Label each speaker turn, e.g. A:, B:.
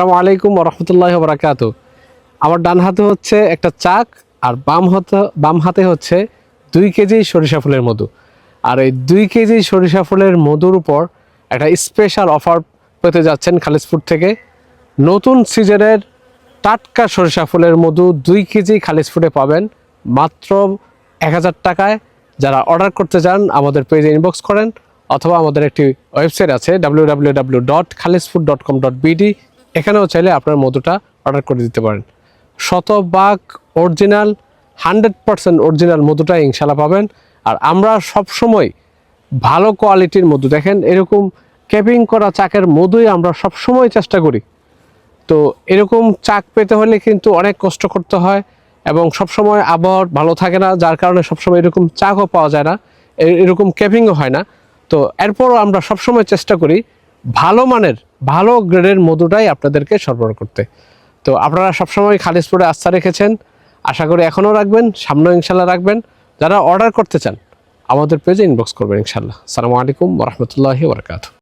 A: আসসালামু আলাইকুম ওয়া রাহমাতুল্লাহি ওয়া বারাকাতুহু। আমার ডান হাতে হচ্ছে একটা চাক আর বাম হাতে হচ্ছে 2 কেজি সরিষা ফুলের মধু। আর এই 2 কেজি সরিষা ফুলের মধুর উপর একটা স্পেশাল অফার পেতে যাচ্ছেন খালিজ ফুড থেকে। নতুন সিজনের টাটকা সরিষা ফুলের মধু 2 কেজি খালিজ ফুডে পাবেন মাত্র 1000 টাকায়। যারা অর্ডার করতে চান আমাদের পেজে ইনবক্স করেন অথবা আমাদের একটি ওয়েবসাইট আছে www.khalizfood.com.bd, এখানেও চাইলে আপনার মধুটা অর্ডার করে দিতে পারেন। শতভাগ অরিজিনাল 100% অরিজিনাল মধুটা ইনশাল্লাহ পাবেন। আর আমরা সবসময় ভালো কোয়ালিটির মধু, দেখেন এরকম ক্যাপিং করা চাকের মধুই আমরা সবসময় চেষ্টা করি। তো এরকম চাক পেতে হলে কিন্তু অনেক কষ্ট করতে হয় এবং সবসময় আবহাওয়া ভালো থাকে না, যার কারণে সবসময় এরকম চাকও পাওয়া যায় না, এরকম ক্যাপিংও হয় না। তো এরপরও আমরা সবসময় চেষ্টা করি ভালো মানের ভালো গ্রেডের মধুটাই আপনাদেরকে সরবরাহ করতে। তো আপনারা সবসময় খালিজ ফুডে আস্থা রেখেছেন, আশা করি এখনও রাখবেন, সামনেও ইনশাল্লাহ রাখবেন। যারা অর্ডার করতে চান আমাদের পেজে ইনবক্স করবেন ইনশাল্লাহ। আসসালামু আলাইকুম ওয়া রাহমাতুল্লাহি ওয়া বারাকাতুহু।